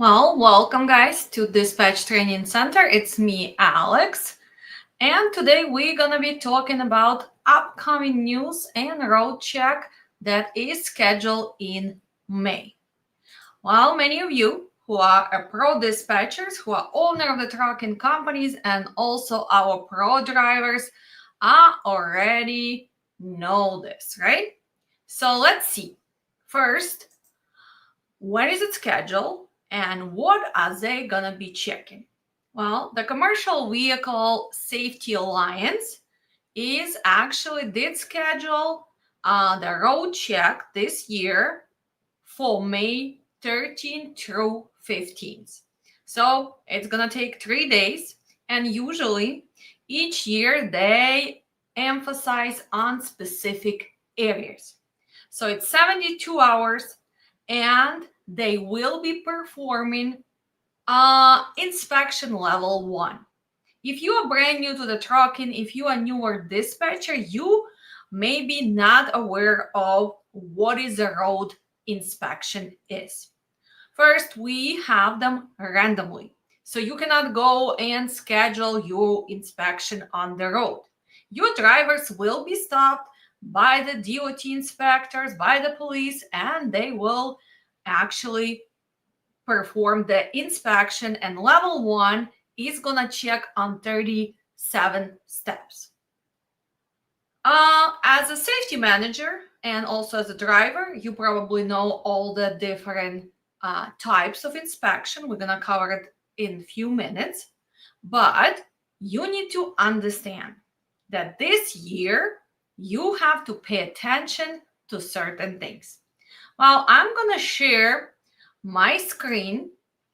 Well, welcome guys to Dispatch Training Center. It's me, Alex. And today we're gonna be talking about upcoming news and road check that is scheduled in May. Well, many of you who are pro dispatchers, who are owner of the trucking companies, and also our pro drivers are already know this, right? So let's see. First, when is it scheduled and what are they gonna be checking? Well, the Commercial Vehicle Safety Alliance did schedule the road check this year for May 13th through 15th. So it's gonna take 3 days, and usually each year they emphasize on specific areas. So it's 72 hours, and they will be performing inspection level 1. If you are brand new to the trucking, if you are newer dispatcher, you may be not aware of what is a road inspection is. First, we have them randomly. So you cannot go and schedule your inspection on the road. Your drivers will be stopped by the DOT inspectors, by the police, and they will actually perform the inspection, and level 1 is gonna check on 37 steps. As a safety manager and also as a driver, you probably know all the different types of inspection. We're gonna cover it in a few minutes, but you need to understand that this year you have to pay attention to certain things. Well, I'm gonna share my screen,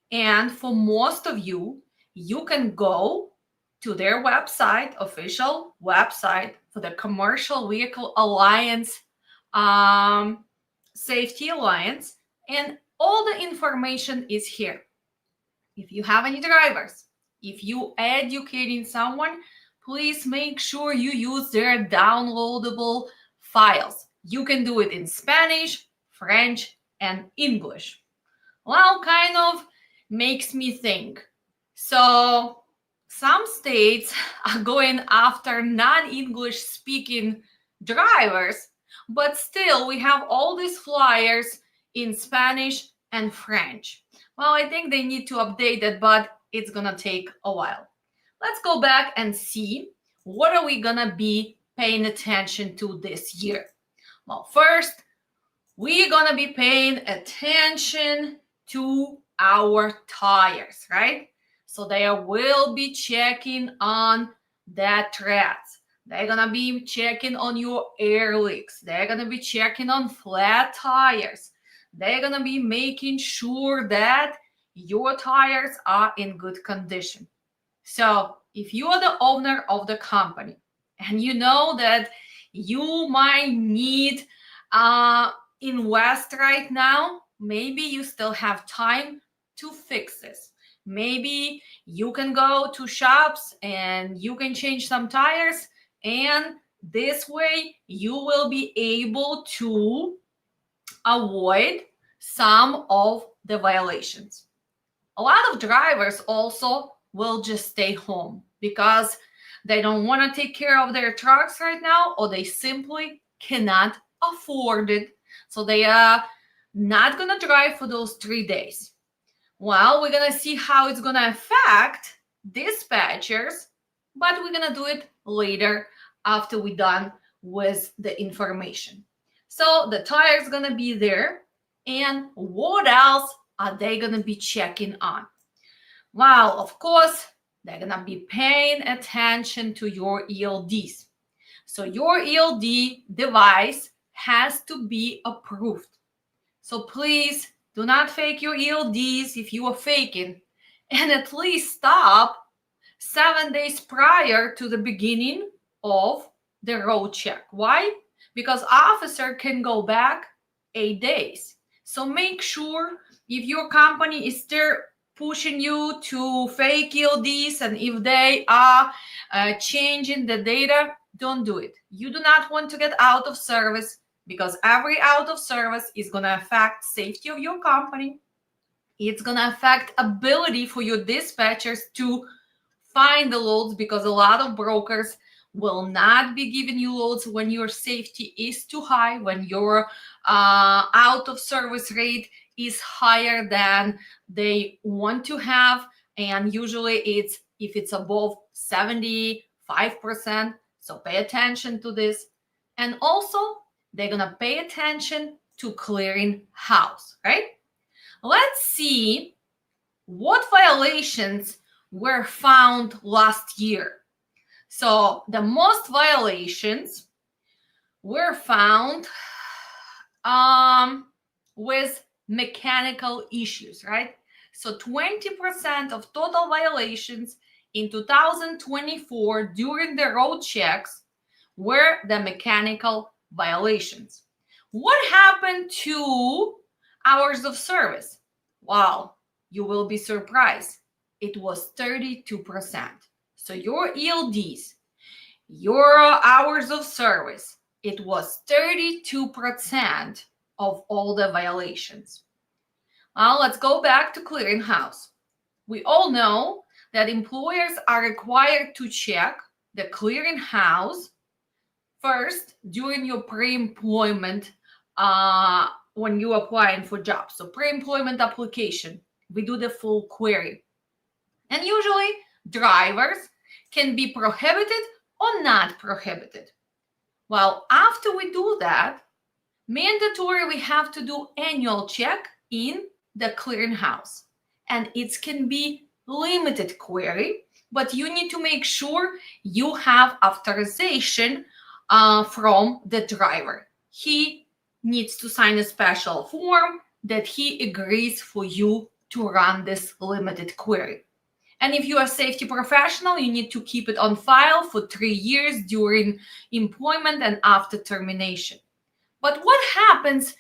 and for most of you, you can go to their website, official website for the Commercial Vehicle Alliance, Safety Alliance, and all the information is here. If you have any drivers, if you educating someone, please make sure you use their downloadable files. You can do it in Spanish, French, and English. Well, kind of makes me think. So some states are going after non-English speaking drivers, but still we have all these flyers in Spanish and French. Well, I think they need to update it, but it's gonna take a while. Let's go back and see what are we gonna be paying attention to this year. Well, first, we're gonna be paying attention to our tires, right? So they will be checking on that treads. They're gonna be checking on your air leaks. They're gonna be checking on flat tires. They're gonna be making sure that your tires are in good condition. So if you are the owner of the company and you know that you might need invest right now, maybe you still have time to fix this. Maybe you can go to shops and you can change some tires, and this way you will be able to avoid some of the violations. A lot of drivers also will just stay home because they don't want to take care of their trucks right now, or they simply cannot afford it. So they are not going to drive for those 3 days. Well, we're going to see how it's going to affect dispatchers, but we're going to do it later after we're done with the information. So the tire is going to be there. And what else are they going to be checking on? Well, of course, they're going to be paying attention to your ELDs. So your ELD device has to be approved. So please do not fake your ELDs if you are faking, and at least stop 7 days prior to the beginning of the road check. Why? Because officer can go back 8 days. So make sure if your company is still pushing you to fake ELDs, and if they are changing the data, don't do it. You do not want to get out of service, because every out of service is going to affect safety of your company, It's going to affect ability for your dispatchers to find the loads, because a lot of brokers will not be giving you loads when your safety is too high, when your out of service rate is higher than they want to have. And usually it's if it's above 75%. So pay attention to this. And also they're gonna pay attention to clearing house, right? Let's see what violations were found last year. So the most violations were found with mechanical issues, right? So 20% of total violations in 2024 during the road checks were the mechanical violations. What happened to hours of service? Well, you will be surprised. It was 32%. So your ELDs, your hours of service, it was 32% of all the violations. Well, let's go back to clearinghouse. We all know that employers are required to check the clearinghouse first during your pre-employment when you're applying for jobs. So pre-employment application, we do the full query. And usually drivers can be prohibited or not prohibited. Well, after we do that, mandatory we have to do annual check in the clearinghouse. And it can be limited query, but you need to make sure you have authorization from the driver. He needs to sign a special form that he agrees for you to run this limited query. And if you're a safety professional, you need to keep it on file for 3 years during employment and after termination. But what happens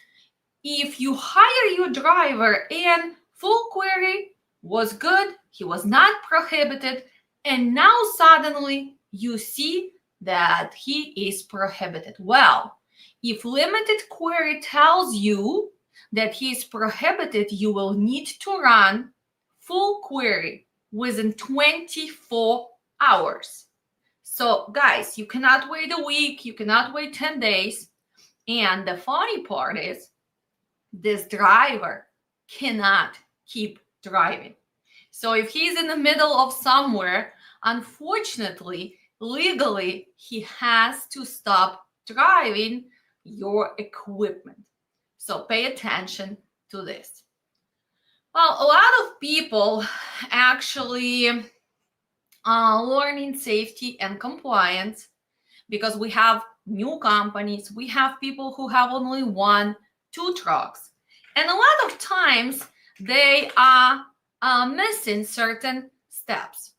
if you hire your driver and full query was good, he was not prohibited, and now suddenly you see that he is prohibited? Well, if limited query tells you that he is prohibited, you will need to run full query within 24 hours. So guys, you cannot wait a week, you cannot wait 10 days. And the funny part is this driver cannot keep driving. So if he's in the middle of somewhere, unfortunately, legally, he has to stop driving your equipment. So pay attention to this. Well, a lot of people actually learning safety and compliance because we have new companies, we have people who have only 1, 2 trucks, and a lot of times they are missing certain steps.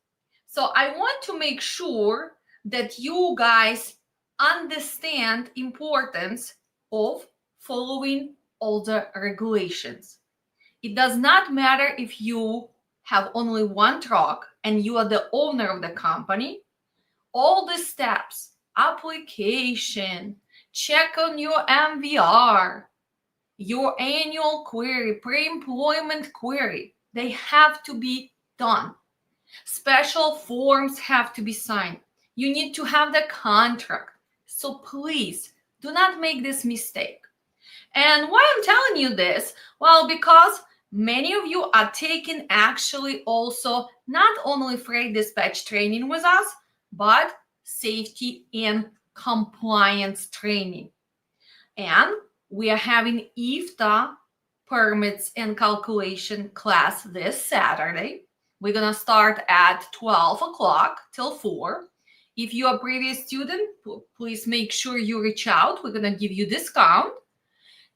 So I want to make sure that you guys understand importance of following all the regulations. It does not matter if you have only 1 truck and you are the owner of the company. All the steps, application, check on your MVR, your annual query, pre-employment query, they have to be done. Special forms have to be signed. You need to have the contract. So please do not make this mistake. And why I'm telling you this? Well, because many of you are taking actually also not only freight dispatch training with us, but safety and compliance training. And we are having IFTA permits and calculation class this Saturday. We're going to start at 12 o'clock till 4. If you are a previous student, please make sure you reach out. We're going to give you discount.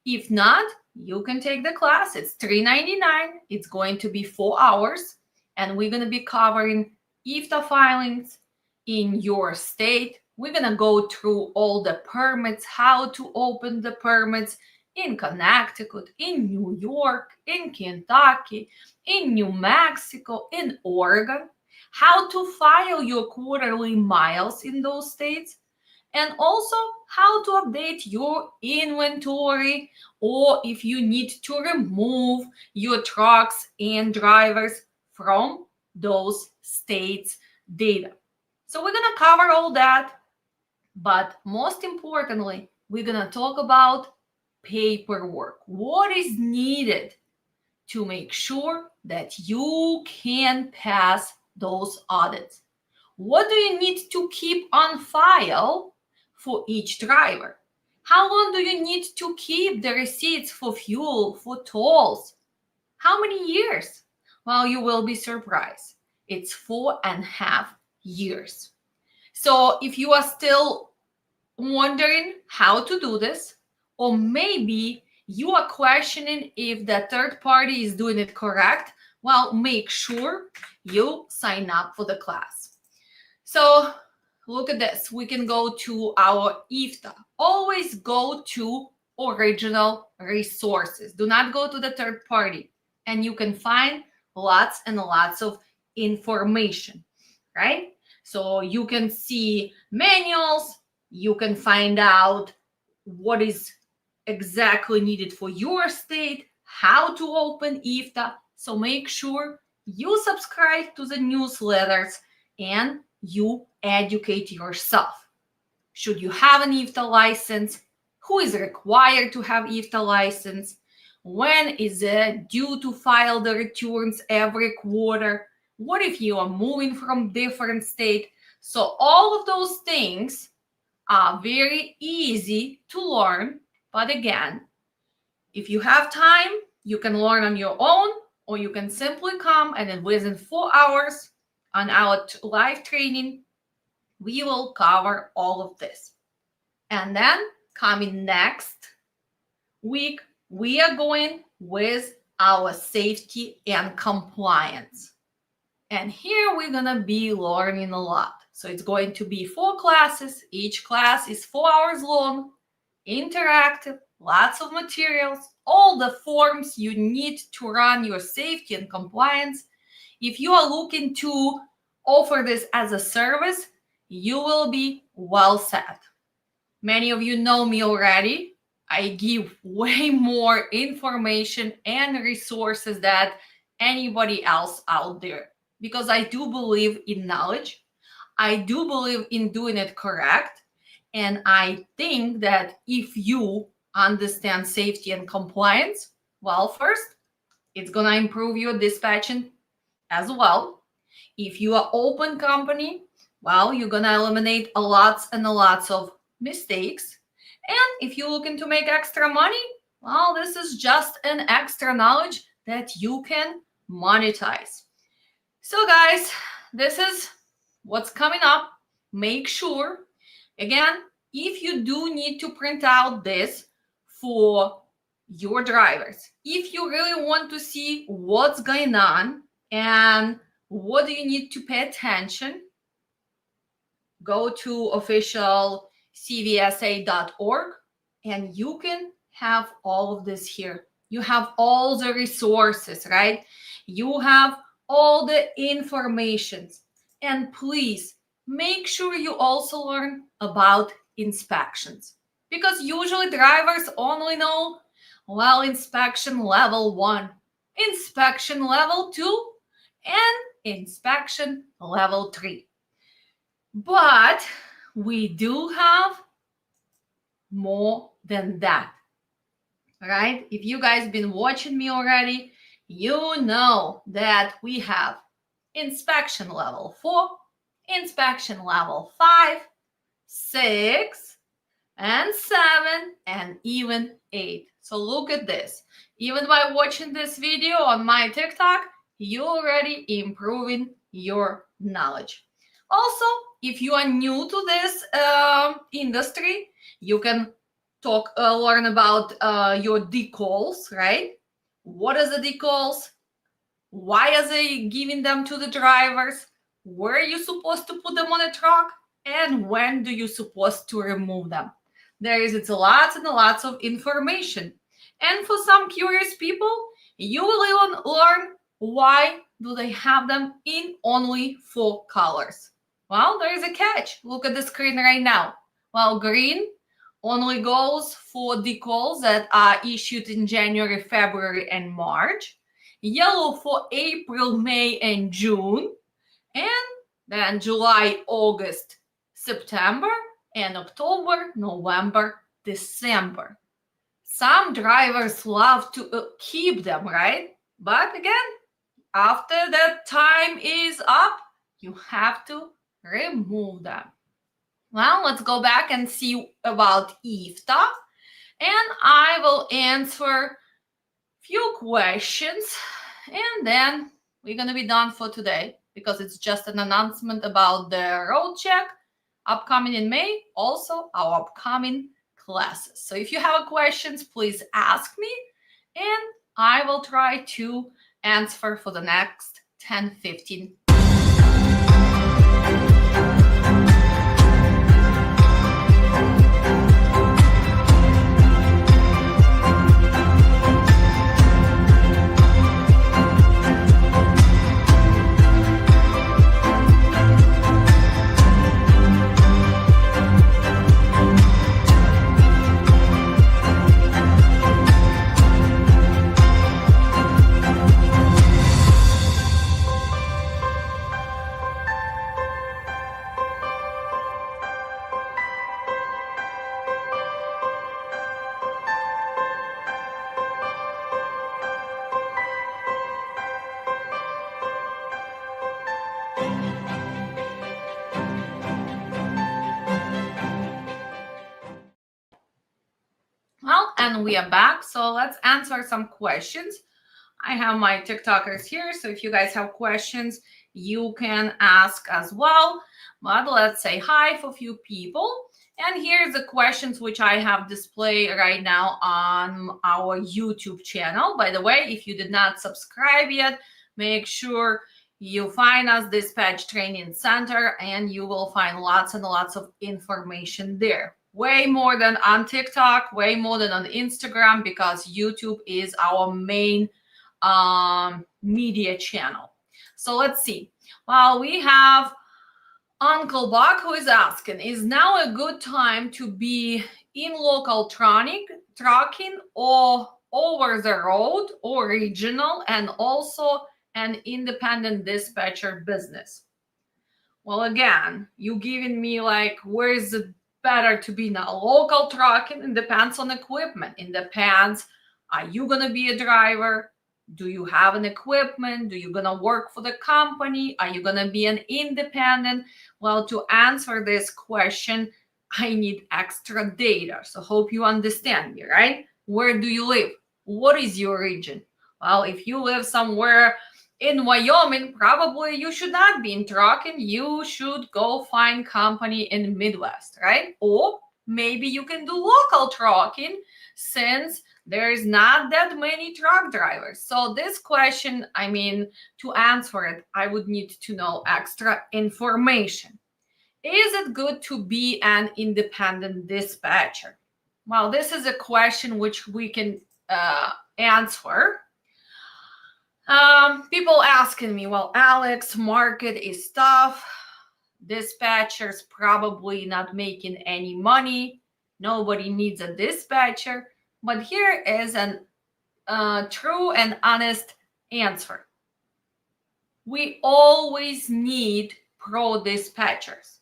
If not, you can take the class. It's $3.99. It's going to be 4 hours. And we're going to be covering IFTA filings in your state. We're going to go through all the permits, how to open the permits in Connecticut, in New York, in Kentucky, in New Mexico, in Oregon, how to file your quarterly miles in those states, and also how to update your inventory, or if you need to remove your trucks and drivers from those states' data. So we're going to cover all that, but most importantly, we're going to talk about paperwork. What is needed to make sure that you can pass those audits? What do you need to keep on file for each driver? How long do you need to keep the receipts for fuel, for tolls? How many years? Well, you will be surprised. It's 4.5 years. So if you are still wondering how to do this, or maybe you are questioning if the third party is doing it correct, well, make sure you sign up for the class. So look at this. We can go to our IFTA. Always go to original resources. Do not go to the third party. And you can find lots and lots of information, right? So you can see manuals. You can find out what is exactly needed for your state, how to open IFTA. So make sure you subscribe to the newsletters and you educate yourself. Should you have an IFTA license? Who is required to have IFTA license? When is it due to file the returns every quarter? What if you are moving from different state? So all of those things are very easy to learn. But again, if you have time, you can learn on your own, or you can simply come and within 4 hours on our live training, we will cover all of this. And then coming next week, we are going with our safety and compliance. And here we're going to be learning a lot. So it's going to be 4 classes. Each class is 4 hours long, interactive, lots of materials, all the forms you need to run your safety and compliance. If you are looking to offer this as a service, you will be well set. Many of you know me already. I give way more information and resources than anybody else out there, because I do believe in knowledge. I do believe in doing it correct. And I think that if you understand safety and compliance, well, first, it's going to improve your dispatching as well. If you are open company, well, you're going to eliminate a lots and a lots of mistakes. And if you're looking to make extra money, well, this is just an extra knowledge that you can monetize. So guys, this is what's coming up. Make sure, again, if you do need to print out this for your drivers, if you really want to see what's going on and what do you need to pay attention, go to official cvsa.org and you can have all of this here. You have all the resources, right? You have all the information. And please make sure you also learn about inspections, because usually drivers only know, well, inspection level 1, inspection level 2, and inspection level 3. But we do have more than that, right? If you guys been watching me already, you know that we have inspection level 4, inspection level 5, 6, and 7, and even 8. So look at this. Even by watching this video on my TikTok, you're already improving your knowledge. Also, if you are new to this industry, you can learn about your decals, right? What is the decals? Why are they giving them to the drivers? Where are you supposed to put them on a truck? And when do you supposed to remove them? It's lots and lots of information. And for some curious people, you will even learn why do they have them in only 4 colors. Well, there is a catch. Look at the screen right now. Well, green only goes for decals that are issued in January, February, and March. Yellow for April, May, and June. And then July, August, September, and October, November, December. Some drivers love to keep them, right? But again, after that time is up, you have to remove them. Well, let's go back and see about IFTA. And I will answer few questions and then we're going to be done for today because it's just an announcement about the road check upcoming in May, also our upcoming classes. So if you have questions, please ask me and I will try to answer for the next 10-15. Well, and we are back. So let's answer some questions. I have my TikTokers here. So if you guys have questions, you can ask as well. But let's say hi for a few people. And here's the questions which I have displayed right now on our YouTube channel. By the way, if you did not subscribe yet, make sure you find us Dispatch Training Center and you will find lots and lots of information there. Way more than on TikTok, way more than on Instagram, because YouTube is our main media channel. So let's see. Well, we have Uncle Buck who is asking, is now a good time to be in local trucking or over the road or regional and also an independent dispatcher business? Well, again, you giving me like, where is it better to be now? Local trucking, it depends on equipment. It depends, are you going to be a driver? Do you have an equipment? Do you going to work for the company? Are you going to be an independent? Well, to answer this question, I need extra data. So hope you understand me, right? Where do you live? What is your region? Well, if you live somewhere in Wyoming, probably you should not be in trucking. You should go find company in Midwest, right? Or maybe you can do local trucking since there is not that many truck drivers. So this question, I mean, to answer it, I would need to know extra information. Is it good to be an independent dispatcher? Well, this is a question which we can answer. People asking me, well, Alex, market is tough. Dispatchers probably not making any money. Nobody needs a dispatcher. But here is an true and honest answer. We always need pro dispatchers.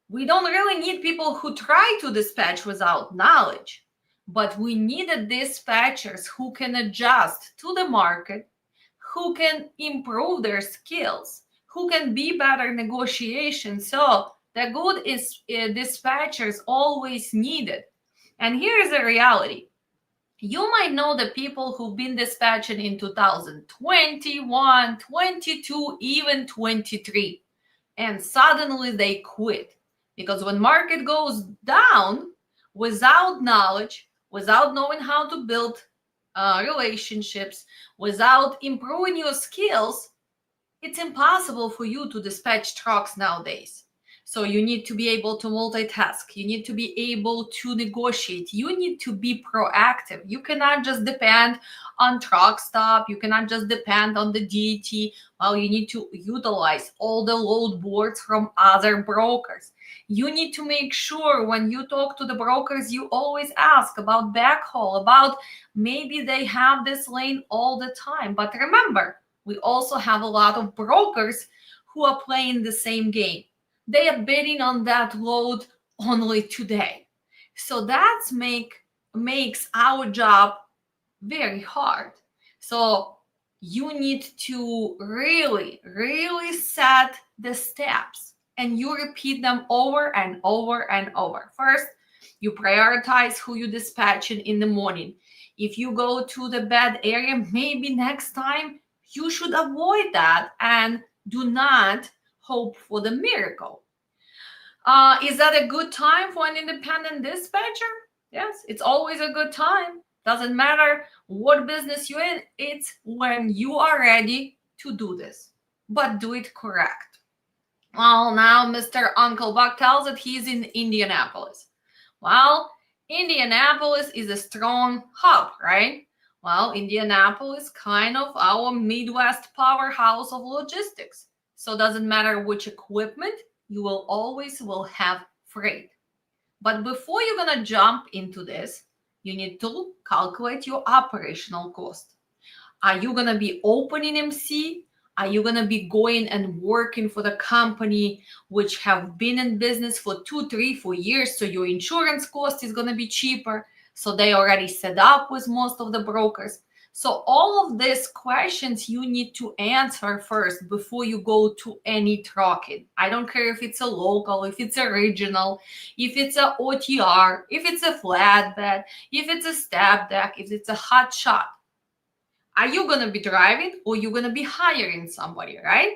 We don't really need people who try to dispatch without knowledge, but we need dispatchers who can adjust to the market, who can improve their skills, who can be better negotiation. So the good is dispatchers always needed. And here is the reality. You might know the people who've been dispatching in 2021, 22, even 23, and suddenly they quit. Because when market goes down, without knowledge, without knowing how to build relationships, without improving your skills, it's impossible for you to dispatch trucks nowadays. So you need to be able to multitask. You need to be able to negotiate. You need to be proactive. You cannot just depend on truck stop. You cannot just depend on the DT. Well, you need to utilize all the load boards from other brokers. You need to make sure when you talk to the brokers, you always ask about backhaul, about maybe they have this lane all the time. But remember, we also have a lot of brokers who are playing the same game. They are bidding on that load only today. So that makes our job very hard. So you need to really, really set the steps and you repeat them over and over and over. First, you prioritize who you dispatching in the morning. If you go to the bad area, maybe next time you should avoid that and do not hope for the miracle. Is that a good time for an independent dispatcher? Yes, it's always a good time. Doesn't matter what business you're in, it's when you are ready to do this. But do it correct. Well, now Mr. Uncle Buck tells that he's in Indianapolis. Well, Indianapolis is a strong hub, right? Well, Indianapolis kind of our Midwest powerhouse of logistics. So it doesn't matter which equipment, you will always have freight. But before you're gonna jump into this, you need to calculate your operational cost. Are you gonna be opening MC? Are you gonna be going and working for the company which have been in business for 2, 3, 4 years? So your insurance cost is gonna be cheaper. So they already set up with most of the brokers. So all of these questions you need to answer first before you go to any trucking. I don't care if it's a local, if it's a regional, if it's a OTR, if it's a flatbed, if it's a step deck, if it's a hot shot. Are you going to be driving or you're going to be hiring somebody, right?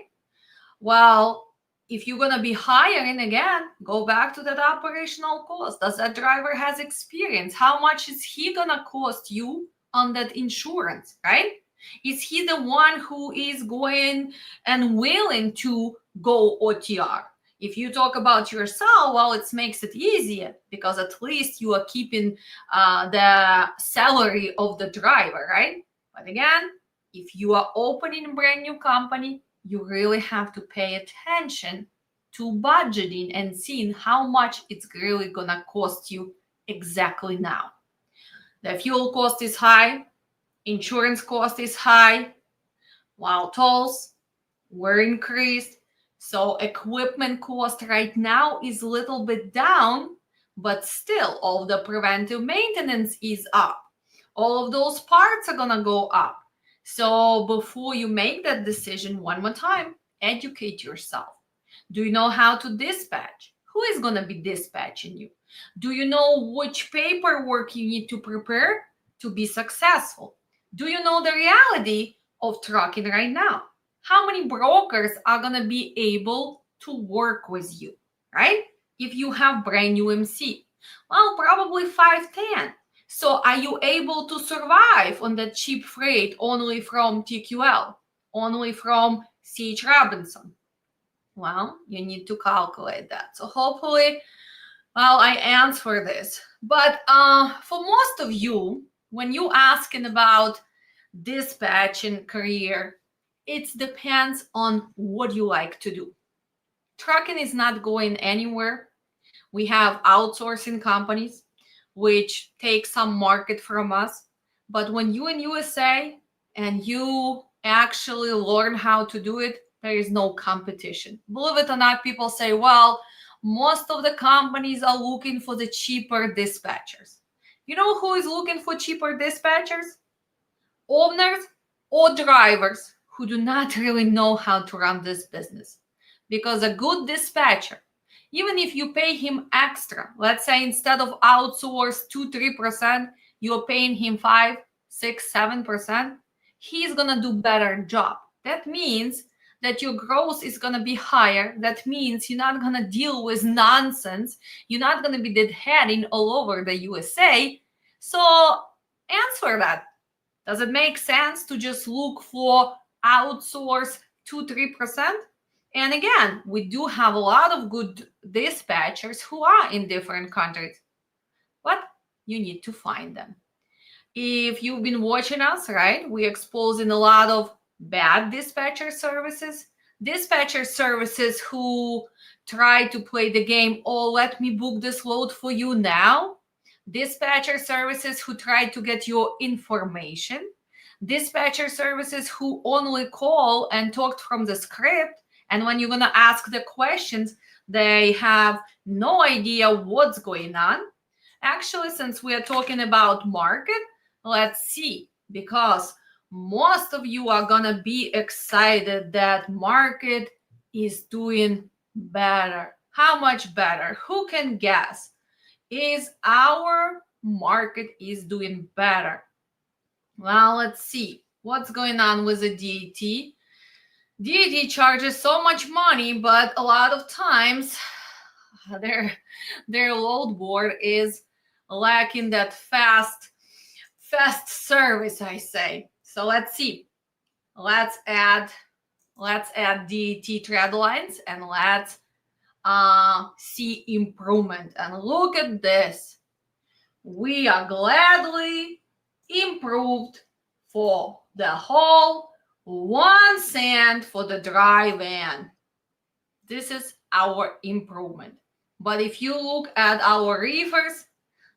Well, if you're going to be hiring, again, go back to that operational cost. Does that driver has experience? How much is he going to cost you on that insurance, right? Is he the one who is going and willing to go OTR? If you talk about yourself, well, it makes it easier because at least you are keeping the salary of the driver, right? But again, if you are opening a brand new company, you really have to pay attention to budgeting and seeing how much it's really going to cost you exactly now. The fuel cost is high, insurance cost is high, while tolls were increased. So equipment cost right now is a little bit down, but still all the preventive maintenance is up. All of those parts are going to go up. So before you make that decision, one more time, educate yourself. Do you know how to dispatch? Who is going to be dispatching you? Do you know which paperwork you need to prepare to be successful? Do you know the reality of trucking right now? How many brokers are going to be able to work with you, right? If you have brand new MC, well, probably 5, 10. So are you able to survive on that cheap freight only from TQL, only from C.H. Robinson? Well, you need to calculate that. So hopefully, well, I answer this. But for most of you, when you asking about dispatching career, it depends on what you like to do. Trucking is not going anywhere. We have outsourcing companies which take some market from us. But when you in USA and you actually learn how to do it, there is no competition. Believe it or not, people say, well, most of the companies are looking for the cheaper dispatchers. You know who is looking for cheaper dispatchers? Owners or drivers who do not really know how to run this business. Because a good dispatcher, even if you pay him extra, let's say instead of outsource 2-3%, you're paying him 5-6-7%, he's gonna do better job. That means that your growth is gonna be higher. That means you're not gonna deal with nonsense. You're not gonna be deadheading all over the USA. So answer that. Does it make sense to just look for outsource 2-3%? And again, we do have a lot of good dispatchers who are in different countries, but you need to find them. If you've been watching us, right, we're exposing a lot of bad dispatcher services who try to play the game, oh, let me book this load for you now. Dispatcher services who try to get your information. Dispatcher services who only call and talk from the script, and when you're going to ask the questions, they have no idea what's going on. Actually, since we are talking about market, let's see, because most of you are gonna be excited that market is doing better. How much better? Who can guess? Is our market is doing better? Well, let's see what's going on with the DAT. DAT charges so much money, but a lot of times their load board is lacking that fast service, I say. So let's see. Let's add DAT thread lines and let's see improvement. And look at this. We are gladly improved for the whole 1 cent for the dry van. This is our improvement. But if you look at our reefers,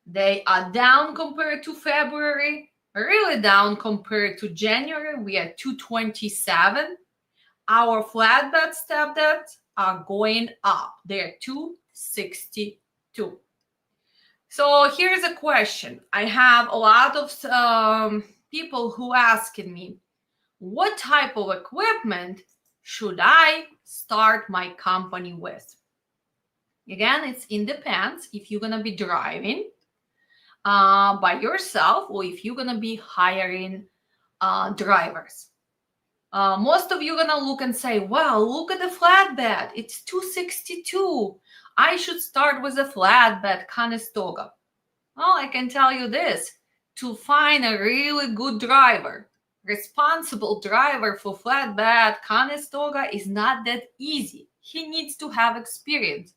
they are down compared to February, really down compared to January. We are 227. Our flatbed step depths are going up. They're 262. So here's a question. I have a lot of people who asking me, what type of equipment should I start my company with? Again, it depends if you're going to be driving by yourself or if you're going to be hiring drivers. Most of you are going to look and say, well, look at the flatbed. It's 262. I should start with a flatbed Conestoga. Well, I can tell you this. To find a really good driver, responsible driver for flatbed Conestoga is not that easy. He needs to have experience.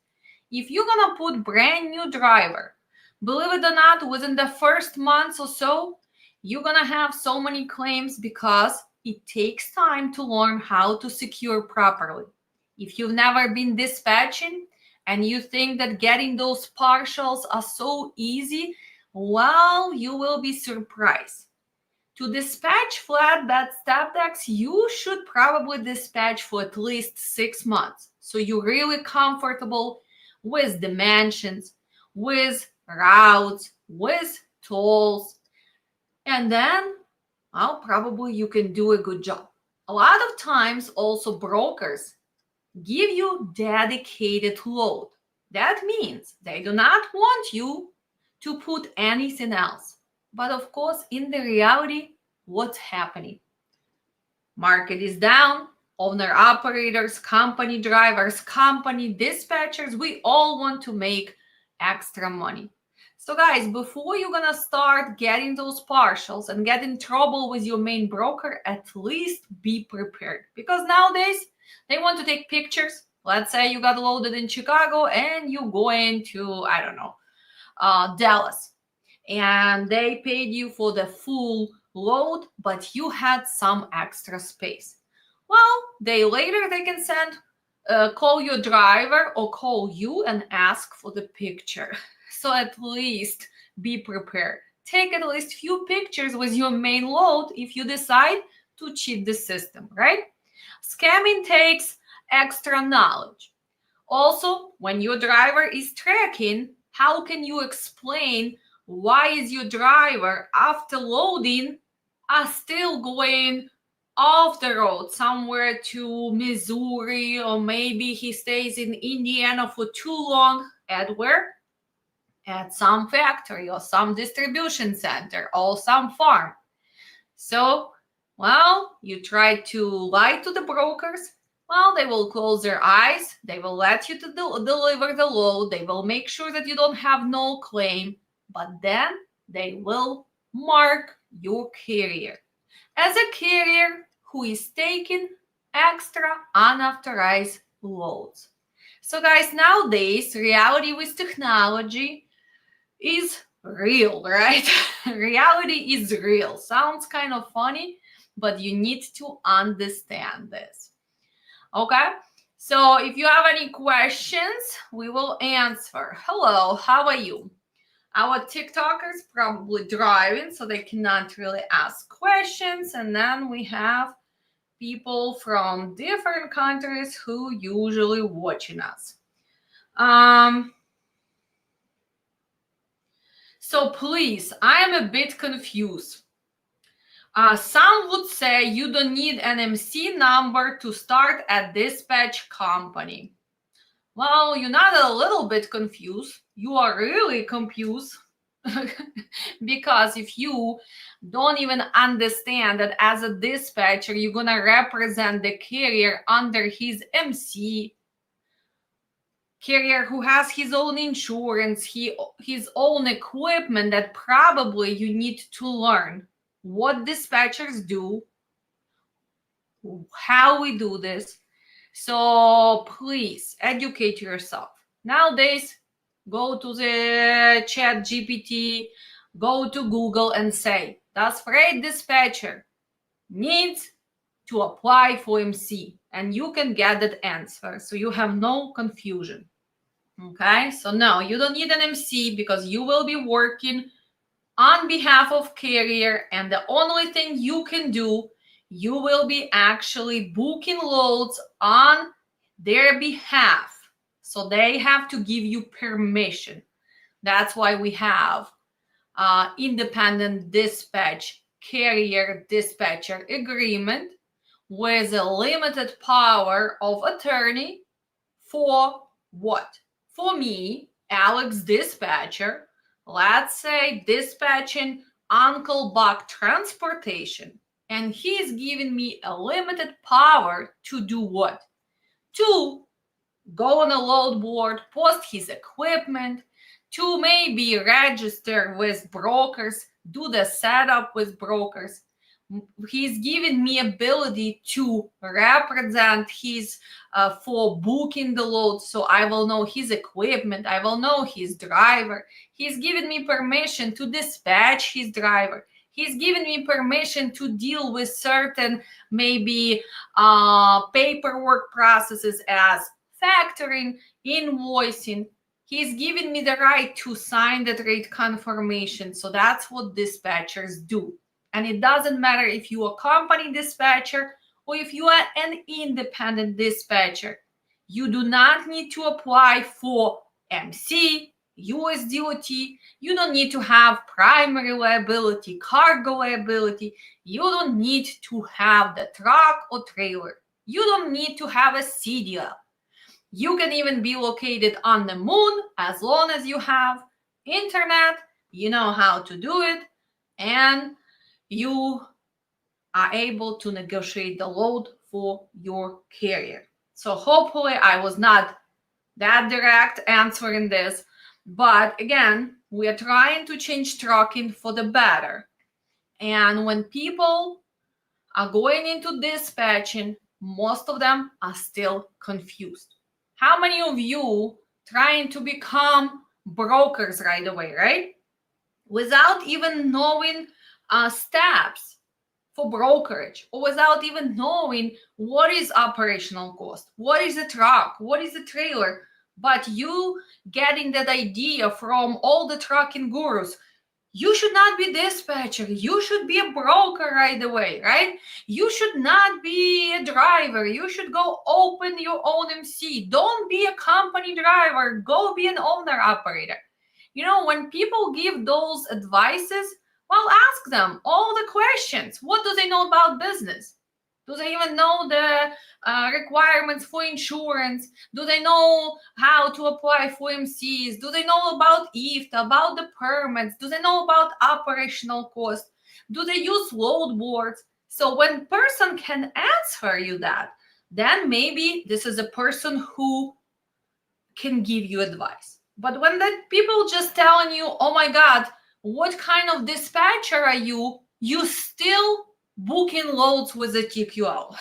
If you're going to put brand new driver, believe it or not, within the first month or so, you're going to have so many claims because it takes time to learn how to secure properly. If you've never been dispatching and you think that getting those partials are so easy, well, you will be surprised. To dispatch flatbed step decks, you should probably dispatch for at least 6 months. So you're really comfortable with dimensions, with routes, with tolls, and then, well, probably you can do a good job. A lot of times also brokers give you dedicated load. That means they do not want you to put anything else. But of course, in the reality, what's happening? Market is down. Owner operators, company drivers, company dispatchers, we all want to make extra money. So guys, before you're gonna start getting those partials and get in trouble with your main broker, at least be prepared. Because nowadays, they want to take pictures. Let's say you got loaded in Chicago and you going to, I don't know, Dallas. And they paid you for the full load, but you had some extra space. Well, they can send, call your driver or call you and ask for the picture. So at least be prepared. Take at least few pictures with your main load if you decide to cheat the system, right? Scamming takes extra knowledge. Also, when your driver is tracking, how can you explain why is your driver after loading are still going off the road somewhere to Missouri, or maybe he stays in Indiana for too long? At where? At some factory or some distribution center or some farm. So, well, you try to lie to the brokers. Well, they will close their eyes. They will let you to deliver the load. They will make sure that you don't have no claim. But then they will mark your carrier as a carrier who is taking extra unauthorized loads. So guys, nowadays, reality with technology is real, right? Reality is real. Sounds kind of funny, but you need to understand this. Okay? So if you have any questions, we will answer. Hello, how are you? Our TikTokers probably driving, so they cannot really ask questions. And then we have people from different countries who usually watching us. So please, I am a bit confused. Some would say you don't need an MC number to start a dispatch company. Well, you're not a little bit confused. You are really confused. Because if you don't even understand that as a dispatcher, you're going to represent the carrier under his MC, carrier who has his own insurance, his own equipment, that probably you need to learn what dispatchers do, how we do this. So please educate yourself. Nowadays, go to the chat GPT, go to Google and say, does freight dispatcher needs to apply for MC? And you can get that answer. So you have no confusion. Okay, so no, you don't need an MC because you will be working on behalf of carrier, and the only thing you can do, you will be actually booking loads on their behalf. So they have to give you permission. That's why we have independent dispatch carrier dispatcher agreement with a limited power of attorney for what? For me, Alex dispatcher, let's say dispatching Uncle Buck transportation, and he's giving me a limited power to do what? To go on a load board, post his equipment, to maybe register with brokers, do the setup with brokers. He's giving me ability to represent his for booking the load, so I will know his equipment, I will know his driver. He's giving me permission to dispatch his driver. He's given me permission to deal with certain maybe paperwork processes as factoring, invoicing. He's given me the right to sign the rate confirmation. So that's what dispatchers do. And it doesn't matter if you are a company dispatcher or if you are an independent dispatcher. You do not need to apply for MC, USDOT. You don't need to have primary liability, cargo liability. You don't need to have the truck or trailer. You don't need to have a CDL. You can even be located on the moon as long as you have internet, you know how to do it, and you are able to negotiate the load for your carrier. So hopefully I was not that direct answering this, but again, we are trying to change trucking for the better. And when people are going into dispatching, most of them are still confused. How many of you trying to become brokers right away, right? Without even knowing steps for brokerage, or without even knowing what is operational cost, what is a truck, what is a trailer, but you getting that idea from all the trucking gurus. You should not be dispatcher. You should be a broker right away, right? You should not be a driver. You should go open your own MC. Don't be a company driver. Go be an owner operator. You know, when people give those advices, well, ask them all the questions. What do they know about business? Do they even know the requirements for insurance? Do they know how to apply for MCs? Do they know about IFTA, about the permits? Do they know about operational cost? Do they use load boards? So when person can answer you that, then maybe this is a person who can give you advice. But when the people just telling you, oh my God, what kind of dispatcher are you? You still booking loads with a TQL.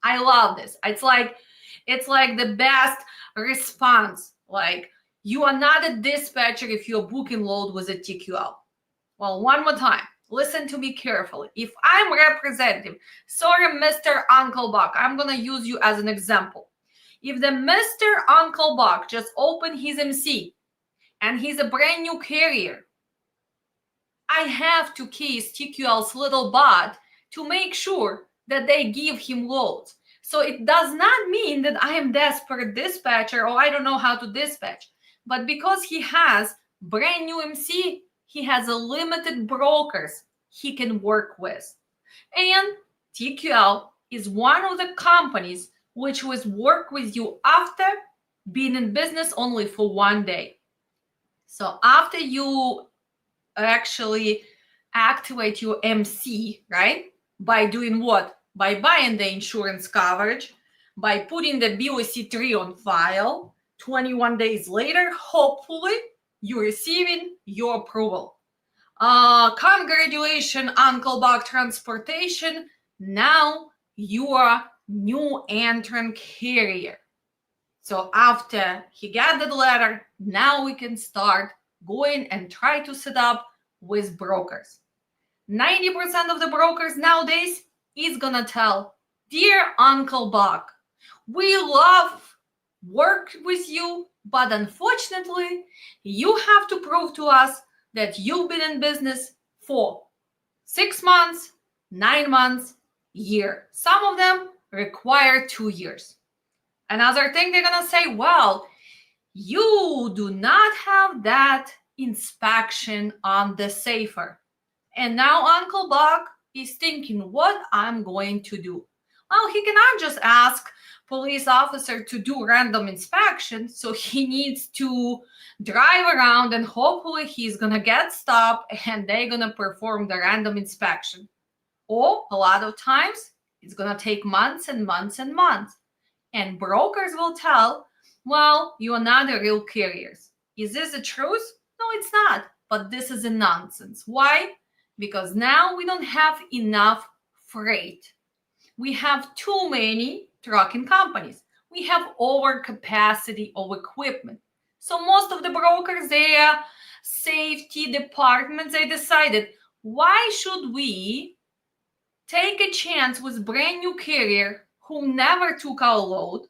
I love this. It's like It's like the best response. Like, you are not a dispatcher if you're booking load with a TQL. Well, one more time. Listen to me carefully. If I'm representative, sorry, Mr. Uncle Buck, I'm going to use you as an example. If the Mr. Uncle Buck just opened his MC and he's a brand new carrier, I have to kiss TQL's little bot to make sure that they give him loads. So it does not mean that I am desperate dispatcher or I don't know how to dispatch. But because he has brand new MC, he has a limited brokers he can work with. And TQL is one of the companies which will work with you after being in business only for 1 day. So after you actually activate your MC, right? By doing what? By buying the insurance coverage, by putting the BOC3 on file. 21 days later, hopefully, you're receiving your approval. Congratulations, Uncle Buck Transportation. Now you are new entrant carrier. So after he got the letter, now we can start going and try to set up with brokers. 90% of the brokers nowadays is gonna tell, dear Uncle Buck, we love work with you, but unfortunately, you have to prove to us that you've been in business for 6 months, 9 months, year. Some of them require 2 years. Another thing they're gonna say, well, you do not have that inspection on the safer. And now Uncle Buck is thinking what I'm going to do. Well, he cannot just ask police officer to do random inspection, so he needs to drive around and hopefully he's gonna get stopped and they're gonna perform the random inspection. Or a lot of times it's gonna take months and months and months. And brokers will tell, well, you are not a real carrier. Is this the truth? No, it's not. But this is a nonsense. Why? Because now we don't have enough freight. We have too many trucking companies. We have overcapacity of equipment. So most of the brokers, their safety departments, they decided, why should we take a chance with brand new carrier who never took our load?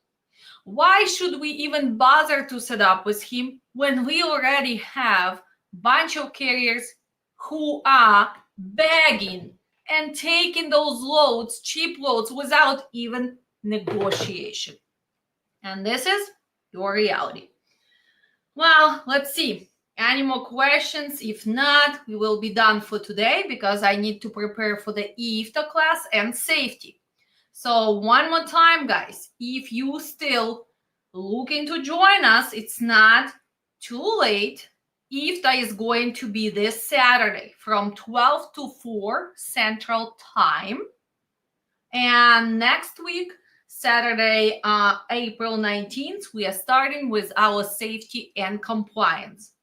Why should we even bother to set up with him when we already have a bunch of carriers who are begging and taking those loads, cheap loads, without even negotiation? And this is your reality. Well, let's see. Any more questions? If not, we will be done for today because I need to prepare for the IFTA class and safety. So one more time, guys, if you still looking to join us, it's not too late. IFTA is going to be this Saturday from 12 to 4 Central Time. And next week, Saturday, April 19th, we are starting with our safety and compliance.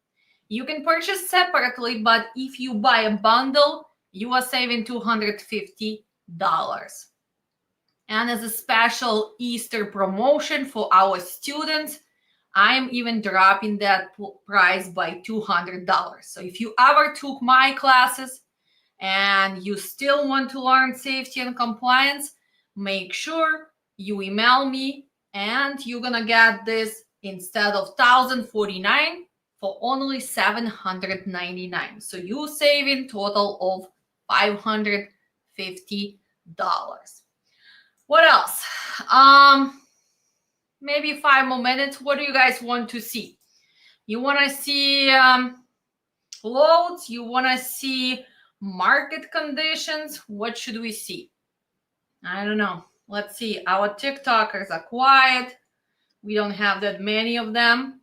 You can purchase separately, but if you buy a bundle, you are saving $250. And as a special Easter promotion for our students, I'm even dropping that price by $200. So if you ever took my classes and you still want to learn safety and compliance, make sure you email me and you're gonna get this instead of $1,049 for only $799. So you saving total of $550. What else? Maybe 5 more minutes. What do you guys want to see? You want to see loads? You want to see market conditions? What should we see? I don't know. Let's see. Our TikTokers are quiet. We don't have that many of them.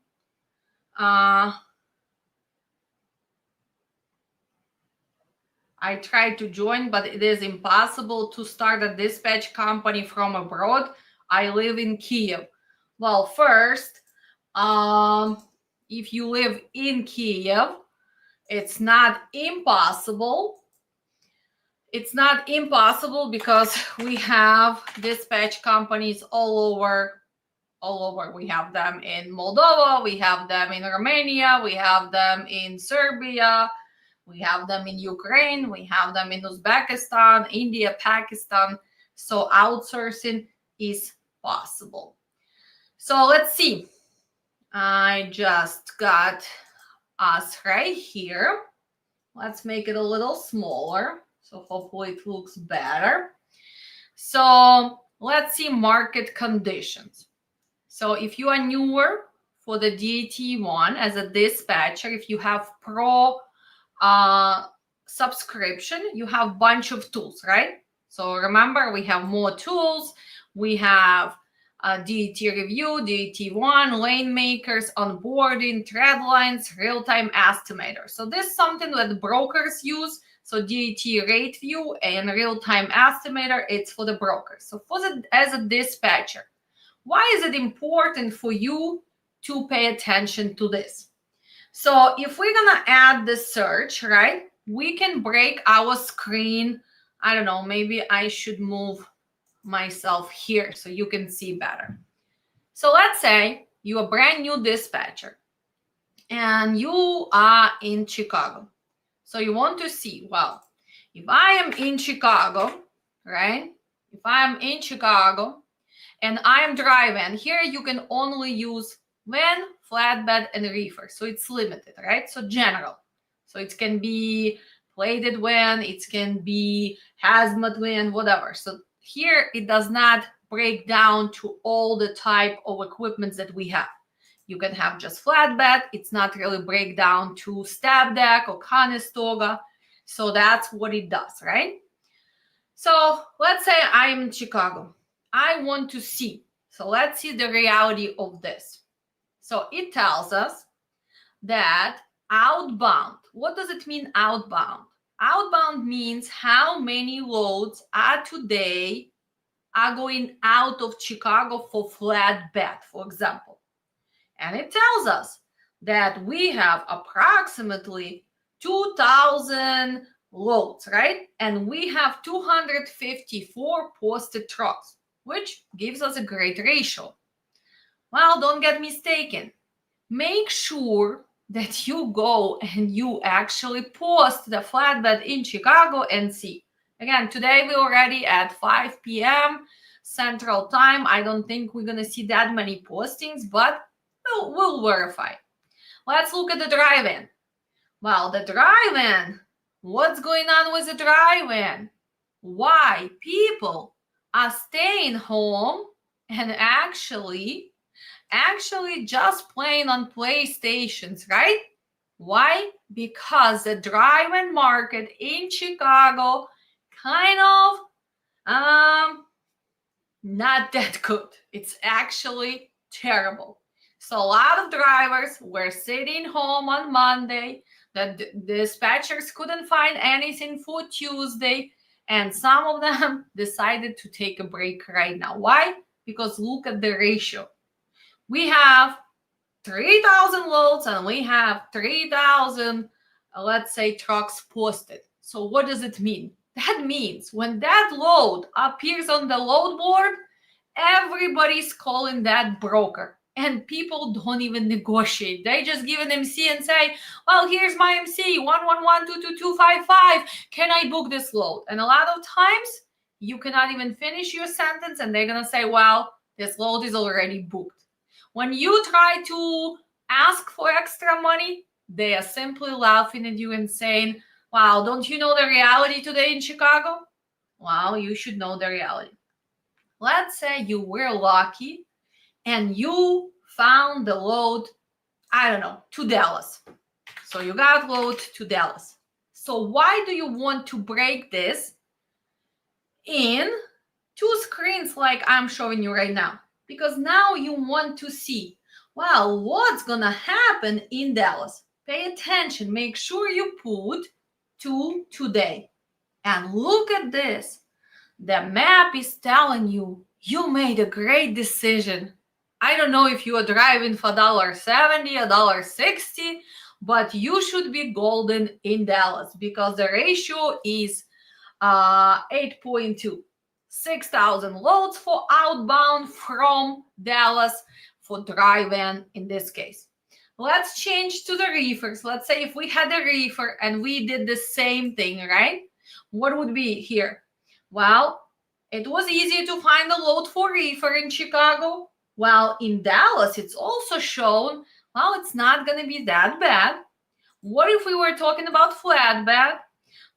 I tried to join, but it is impossible to start a dispatch company from abroad. I live in Kiev. Well, first, if you live in Kiev, it's not impossible. It's not impossible because we have dispatch companies all over all over. We have them in Moldova, we have them in Romania, we have them in Serbia, we have them in Ukraine, we have them in Uzbekistan, India, Pakistan. So outsourcing is possible. So let's see. I just got us right here. Let's make it a little smaller. So hopefully it looks better. So let's see market conditions. So if you are newer for the DAT1 as a dispatcher, if you have pro subscription, you have a bunch of tools, right? So remember, we have more tools. We have DAT review, DAT1, lane makers, onboarding, thread lines, real-time estimator. So this is something that brokers use. So DAT rate view and real-time estimator, it's for the brokers. So as a dispatcher, why is it important for you to pay attention to this? So if we're gonna add the search, right, we can break our screen. I don't know, maybe I should move myself here so you can see better. So let's say you're a brand new dispatcher and you are in Chicago. So you want to see, well, if I am in Chicago, right? If I am in Chicago and I am driving, here you can only use van, flatbed, and reefer. So it's limited, right? So general. So it can be plated van, it can be hazmat van, whatever. So here it does not break down to all the type of equipment that we have. You can have just flatbed. It's not really break down to step deck or Conestoga. So that's what it does, right? So let's say I'm in Chicago. I want to see. So let's see the reality of this. So it tells us that outbound. What does it mean outbound? Outbound means how many loads are today are going out of Chicago for flatbed, for example. And it tells us that we have approximately 2,000 loads, right? And we have 254 posted trucks, which gives us a great ratio. Well, don't get mistaken. Make sure that you go and you actually post the flatbed in Chicago and see. Again, today we're already at 5 p.m. Central Time. I don't think we're going to see that many postings, but we'll verify. Let's look at the drive-in. Well, the drive-in, what's going on with the drive-in? Why people are staying home and actually just playing on PlayStations, right? Why? Because the drive-in market in Chicago kind of not that good. It's actually terrible. So a lot of drivers were sitting home on Monday. The dispatchers couldn't find anything for Tuesday. And some of them decided to take a break right now. Why? Because look at the ratio. We have 3,000 loads and we have 3,000, let's say, trucks posted. So what does it mean? That means when that load appears on the load board, everybody's calling that broker. And people don't even negotiate. They just give an MC and say, well, here's my MC, 111-222-555. Can I book this load? And a lot of times, you cannot even finish your sentence and they're going to say, well, this load is already booked. When you try to ask for extra money, they are simply laughing at you and saying, wow, don't you know the reality today in Chicago? Well, you should know the reality. Let's say you were lucky and you found the load, I don't know, to Dallas. So you got load to Dallas. So why do you want to break this in two screens like I'm showing you right now? Because now you want to see, well, what's gonna happen in Dallas? Pay attention, make sure you put to today. And look at this. The map is telling you, you made a great decision. I don't know if you are driving for $1.70, $1.60, but you should be golden in Dallas because the ratio is 8.2. 6,000 loads for outbound from Dallas for dry van in this case. Let's change to the reefers. Let's say if we had a reefer and we did the same thing, right? What would be here? Well, it was easy to find a load for reefer in Chicago. Well, in Dallas, it's also shown, well, it's not going to be that bad. What if we were talking about flatbed?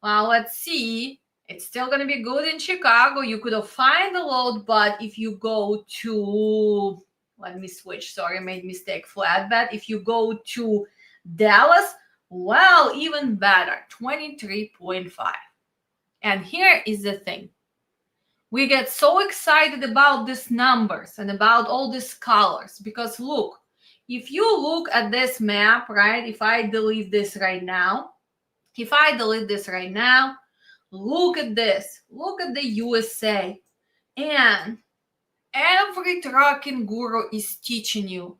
Well, let's see. It's still going to be good in Chicago. You could have find the load, but if you go to, let me switch. Sorry, I made mistake. Flatbed. If you go to Dallas, well, even better, 23.5. And here is the thing. We get so excited about these numbers and about all these colors because look, if you look at this map, right, if I delete this right now, look at this. Look at the USA. And every trucking guru is teaching you,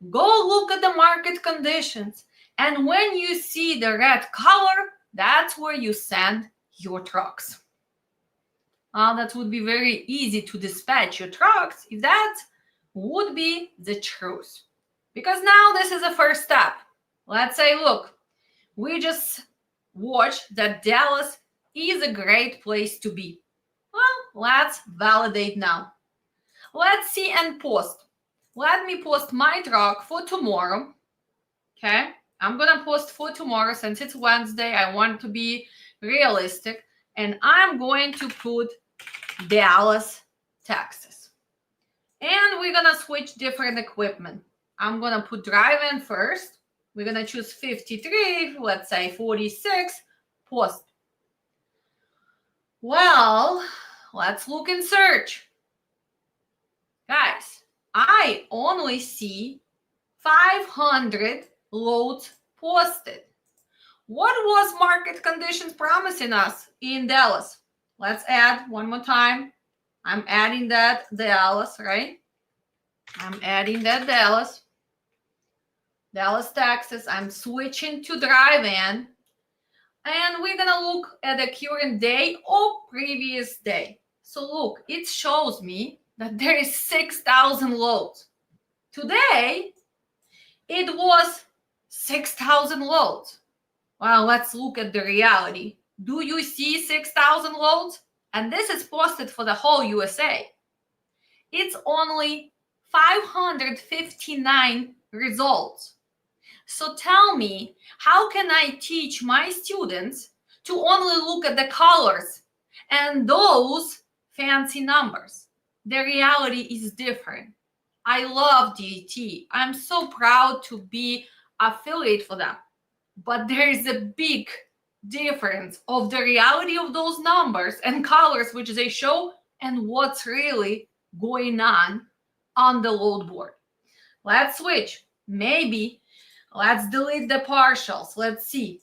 go look at the market conditions. And when you see the red color, that's where you send your trucks. That would be very easy to dispatch your trucks if that would be the truth. Because now this is the first step. Let's say, look, we just watched that Dallas is a great place to be. Well, let's validate now. Let's see and post. Let me post my truck for tomorrow. Okay, I'm gonna post for tomorrow since it's Wednesday. I want to be realistic. And I'm going to put Dallas, Texas. And we're gonna switch different equipment. I'm gonna put drive-in first. We're gonna choose 53, let's say 46, post. Well, let's look and search. Guys, I only see 500 loads posted. What was market conditions promising us in Dallas? Let's add one more time. I'm adding that Dallas, right? I'm adding that Dallas, Texas. I'm switching to drive-in. And we're going to look at the current day or previous day. So look, it shows me that there is 6,000 loads. Today, it was 6,000 loads. Well, let's look at the reality. Do you see 6,000 loads? And this is posted for the whole USA. It's only 559 results. So tell me, how can I teach my students to only look at the colors and those fancy numbers? The reality is different. I love DT. I'm so proud to be affiliate for them. But there is a big difference of the reality of those numbers and colors which they show and what's really going on the load board. Let's switch. Maybe let's delete the partials. Let's see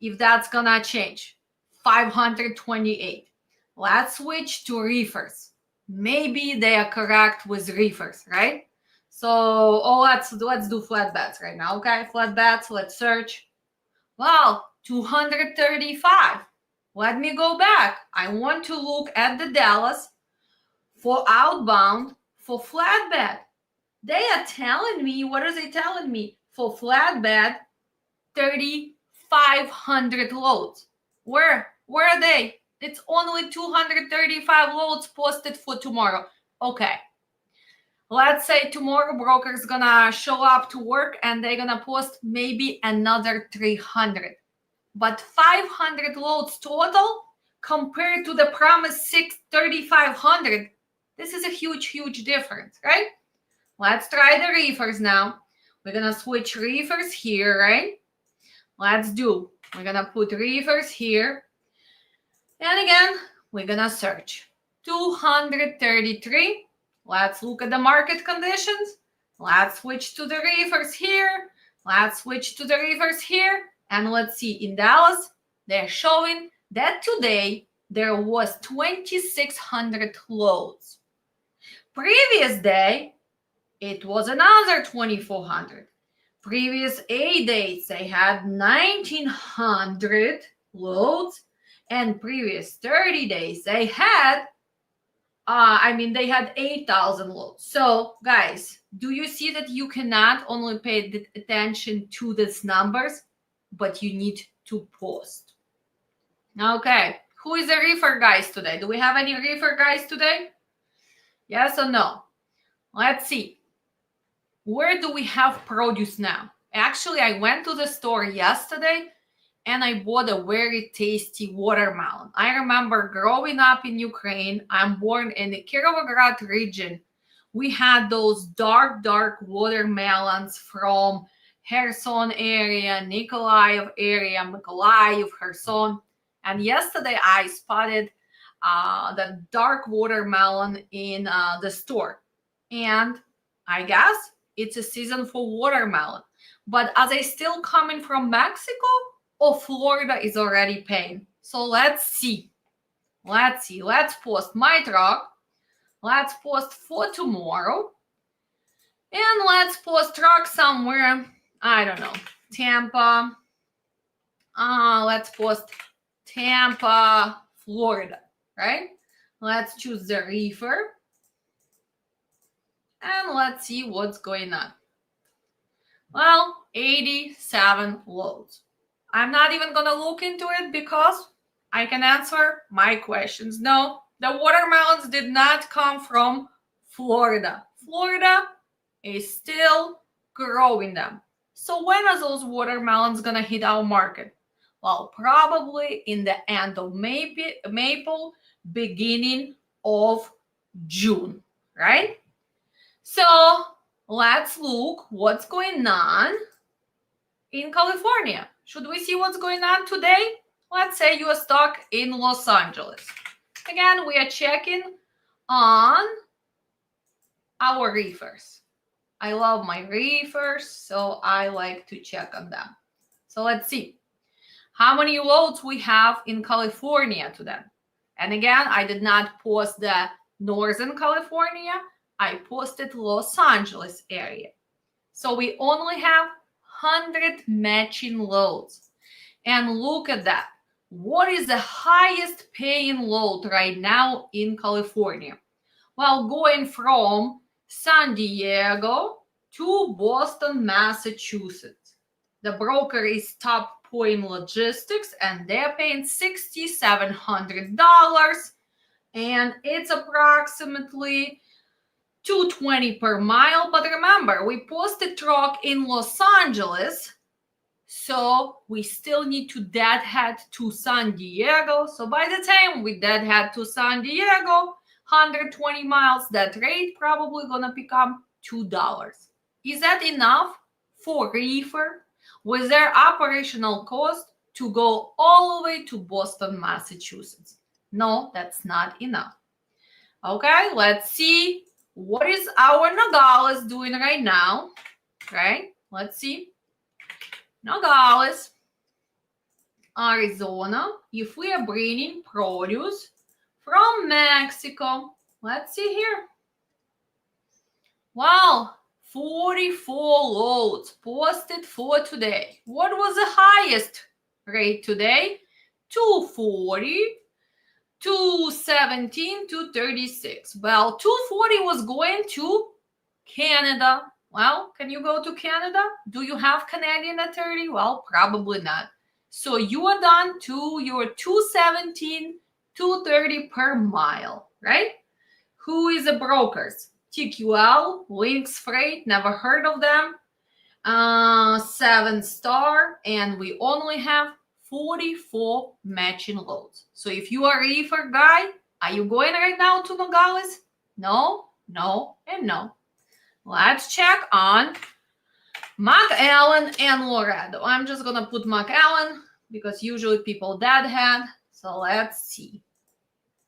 if that's gonna change. 528. Let's switch to reefers. Maybe they are correct with reefers, right? So, let's do flatbeds right now. Okay, flatbeds. Let's search. Well, 235. Let me go back. I want to look at the Dallas for outbound for flatbed. They are telling me, what are they telling me? For flatbed, 3,500 loads. Where are they? It's only 235 loads posted for tomorrow. Okay. Let's say tomorrow broker's gonna show up to work and they're gonna post maybe another 300. But 500 loads total compared to the promised 3,500. This is a huge, huge difference, right? Let's try the reefers now. We're gonna switch reefers here, right? We're gonna put reefers here. And again, we're gonna search. 233. Let's look at the market conditions. Let's switch to the reefers here. Let's switch to the reefers here. And let's see, in Dallas, they're showing that today there was 2,600 loads. Previous day, it was another 2,400. Previous 8 days, they had 1,900 loads. And previous 30 days, they had They had 8,000 loads. So, guys, do you see that you cannot only pay attention to these numbers, but you need to post? Okay, who is a reefer guys today? Do we have any reefer guys today? Yes or no? Let's see. Where do we have produce now? Actually, I went to the store yesterday and I bought a very tasty watermelon. I remember growing up in Ukraine. I'm born in the Kirovograd region. We had those dark watermelons from Kherson area, Nikolaev area, Mykolaiv, Kherson. And yesterday I spotted the dark watermelon in the store. And I guess it's a season for watermelon. But as I still coming from Mexico, Florida is already paying. So let's see. Let's post my truck. Let's post for tomorrow. And let's post truck somewhere. I don't know. Tampa. Let's post Tampa, Florida, right? Let's choose the reefer. And let's see what's going on. Well, 87 loads. I'm not even going to look into it because I can answer my questions. No, the watermelons did not come from Florida. Florida is still growing them. So when are those watermelons going to hit our market? Well, probably in the end of April, beginning of June, right? So let's look what's going on in California. Should we see what's going on today? Let's say you are stuck in Los Angeles. Again, we are checking on our reefers. I love my reefers, so I like to check on them. So let's see how many loads we have in California today. And again, I did not post the Northern California. I posted Los Angeles area. So we only have 100 matching loads. And look at that. What is the highest paying load right now in California? Well, going from San Diego to Boston, Massachusetts. The broker is Top Point Logistics and they're paying $6,700. And it's approximately $220 per mile. But remember, we posted truck in Los Angeles, so we still need to deadhead to San Diego. So by the time we deadhead to San Diego, 120 miles, that rate probably gonna become $2. Is that enough for reefer with their operational cost to go all the way to Boston, Massachusetts? No, that's not enough. Okay, let's see. What is our Nogales doing right now? Right? Let's see. Nogales, Arizona. If we are bringing produce from Mexico, let's see here. Wow, 44 loads posted for today. What was the highest rate today? 240. 217 to 36. Well, 240 was going to Canada. Well, can you go to Canada? Do you have Canadian at 30? Well, probably not. So you are done to your 217, 230 per mile, right? Who is the brokers? TQL, Lynx Freight, never heard of them. 7 Star, and we only have 44 matching loads. So if you are a reefer guy, are you going right now to Nogales? No, no, and no. Let's check on McAllen and Laredo. I'm just going to put McAllen because usually people deadhead. So let's see.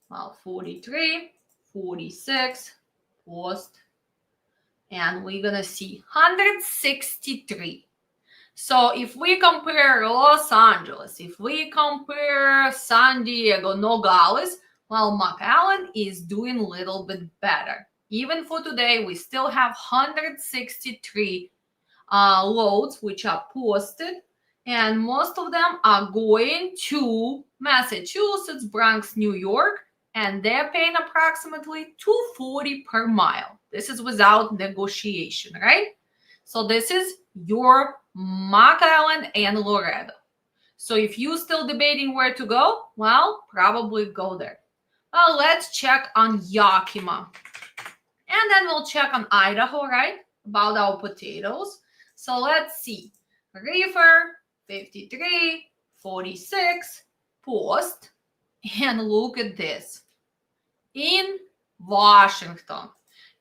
Well, 43, 46, post. And we're going to see 163. So if we compare Los Angeles, if we compare San Diego, Nogales, well, McAllen is doing a little bit better. Even for today, we still have 163 loads which are posted, and most of them are going to Massachusetts, Bronx, New York, and they're paying approximately $2.40 per mile. This is without negotiation, right? So this is your Mack Island and Loretto. So if you're still debating where to go, well, probably go there. Well, let's check on Yakima. And then we'll check on Idaho, right? About our potatoes. So let's see. Reefer, 53, 46, Post. And look at this. In Washington,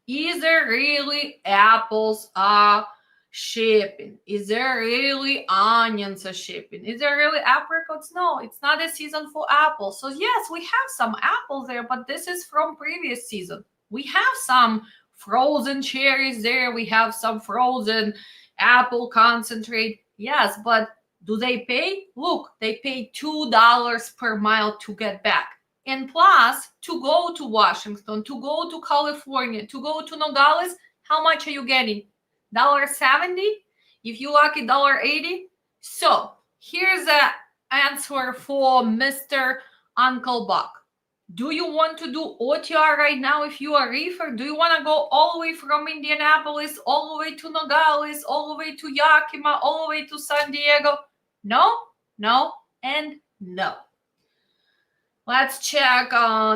is there really apples are shipping? Is there really onions are shipping? Is there really apricots? No, it's not a season for apples. So yes, we have some apples there, but this is from previous season. We have some frozen cherries there. We have some frozen apple concentrate. Yes, but do they pay? Look, they pay $2 per mile to get back. And plus, to go to Washington, to go to California, to go to Nogales, how much are you getting? $1.70? If you lucky, $1.80? So here's the answer for Mr. Uncle Buck. Do you want to do OTR right now if you are reefer? Do you want to go all the way from Indianapolis, all the way to Nogales, all the way to Yakima, all the way to San Diego? No, no, and no. Let's check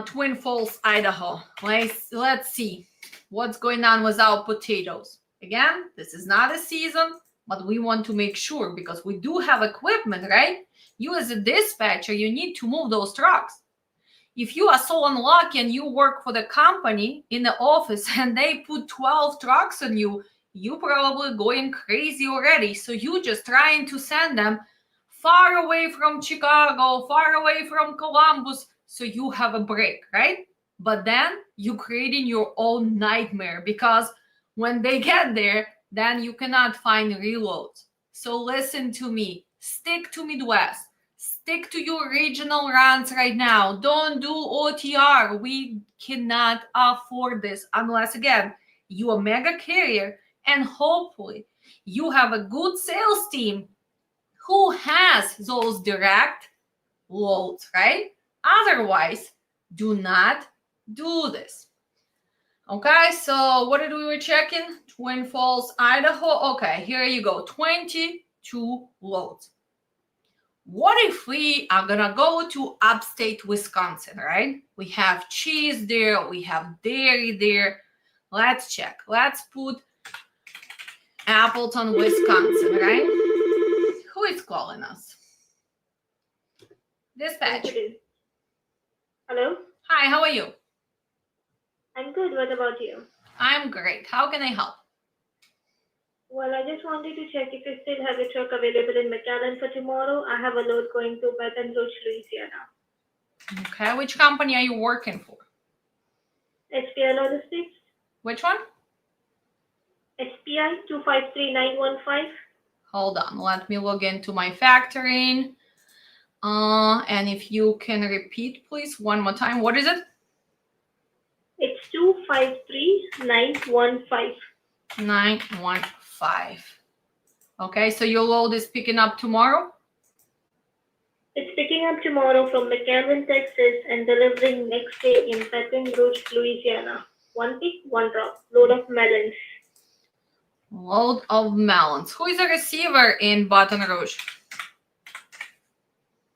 Twin Falls, Idaho. Let's see what's going on with our potatoes. Again, this is not a season, but we want to make sure because we do have equipment, right? You as a dispatcher, you need to move those trucks. If you are so unlucky and you work for the company in the office and they put 12 trucks on you, you probably going crazy already. So you just trying to send them far away from Chicago, far away from Columbus, so you have a break, right? But then you creating your own nightmare because when they get there, then you cannot find reloads. So listen to me. Stick to Midwest. Stick to your regional runs right now. Don't do OTR. We cannot afford this unless, again, you're a mega carrier and hopefully you have a good sales team who has those direct loads, right? Otherwise, do not do this. Okay, so what did we were checking? Twin Falls, Idaho. Okay, here you go. 22 loads. What if we are gonna go to upstate Wisconsin, right? We have cheese there, we have dairy there. Let's check. Let's put Appleton, Wisconsin, right? Who is calling us? Dispatch. Hello? Hi, how are you? I'm good. What about you? I'm great. How can I help? Well, I just wanted to check if you still have a truck available in McAllen for tomorrow. I have a load going to Baton Rouge, Louisiana. Okay, which company are you working for? SPI Logistics. Which one? SPI 253915. Hold on, let me log into my factoring. And if you can repeat, please, one more time. What is it? It's 253915. 915. Okay, so your load is picking up tomorrow? It's picking up tomorrow from McAllen, Texas, and delivering next day in Baton Rouge, Louisiana. One pick, one drop. Load of melons. Load of melons. Who is a receiver in Baton Rouge?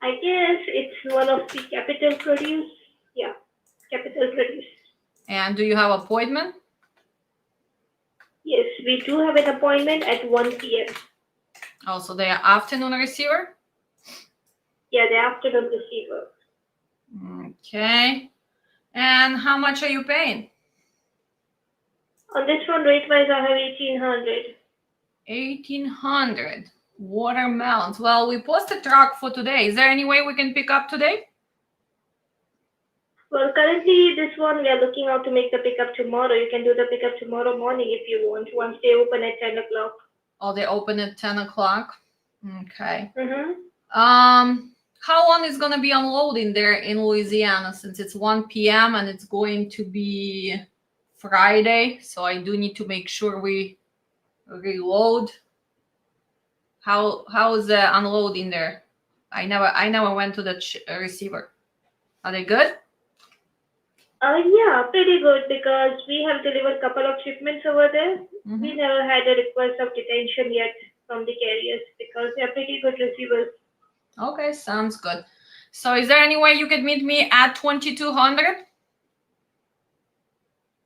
I guess it's one of the Capital Produce. Yeah, Capital Produce. And do you have an appointment? Yes, we do have an appointment at 1 p.m. Also, they are afternoon receiver? Yeah, the afternoon receiver. Okay. And how much are you paying? On this one, rate-wise, I have 1,800. 1,800. Watermelons. Well, we posted truck for today. Is there any way we can pick up today? Well, currently, this one, we are looking out to make the pickup tomorrow. You can do the pickup tomorrow morning if you want, once they open at 10 o'clock. Oh, they open at 10 o'clock? Okay. Mm-hmm. How long is going to be unloading there in Louisiana since it's 1 p.m. and it's going to be Friday? So I do need to make sure we reload. How is the unloading there? I never went to the receiver. Are they good? Yeah, pretty good because we have delivered a couple of shipments over there. We Mm-hmm. never had a request of detention yet from the carriers because they're pretty good receivers. Okay, sounds good. So is there any way you could meet me at 2200?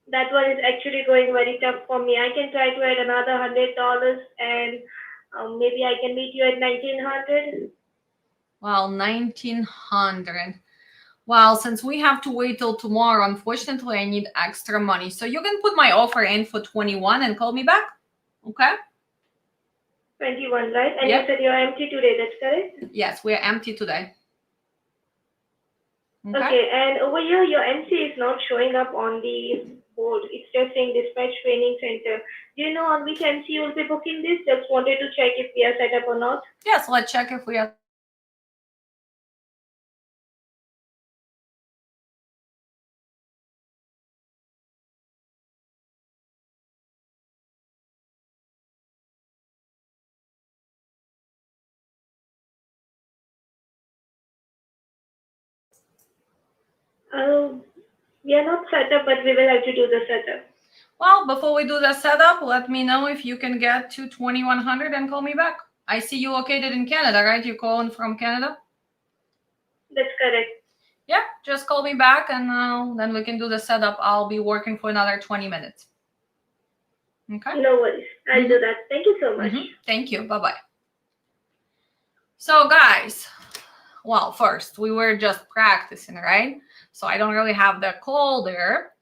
That one is actually going very tough for me. I can try to add another $100 and maybe I can meet you at 1900. Well, 1900. Well, since we have to wait till tomorrow, unfortunately, I need extra money. So you can put my offer in for 21 and call me back. Okay? 21, right? And you Yep. said you're empty today, that's correct? Yes, we're empty today. Okay? Okay, and over here your MC is not showing up on the board. It's just saying dispatch training center. Do you know on which MC you'll be booking this? Just wanted to check if we are set up or not. Yes, let's check if we are. Oh, we are not set up, but we will have to do the setup. Well, before we do the setup, let me know if you can get to 2100 and call me back. I see you located in Canada, right? You're calling from Canada? That's correct. Yeah, just call me back and then we can do the setup. I'll be working for another 20 minutes. Okay? No worries. I'll do that. Thank you so much. Thank you. Bye-bye. So, guys, well, first, we were just practicing, right? So I don't really have the call there.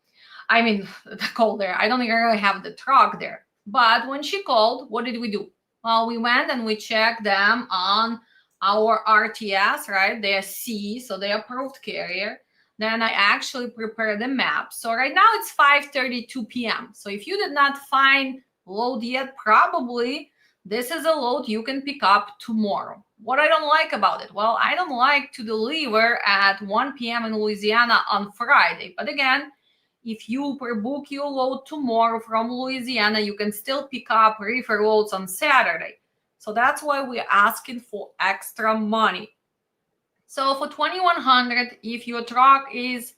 I mean, the call there. I don't really have the truck there. But when she called, what did we do? Well, we went and we checked them on our RTS, right? They are C, so they approved carrier. Then I actually prepared the map. So right now it's 5:32 p.m. So if you did not find load yet, probably this is a load you can pick up tomorrow. What I don't like about it? Well, I don't like to deliver at 1 p.m. in Louisiana on Friday. But again, if you pre-book your load tomorrow from Louisiana, you can still pick up reefer loads on Saturday. So that's why we're asking for extra money. So for 2100, if your truck is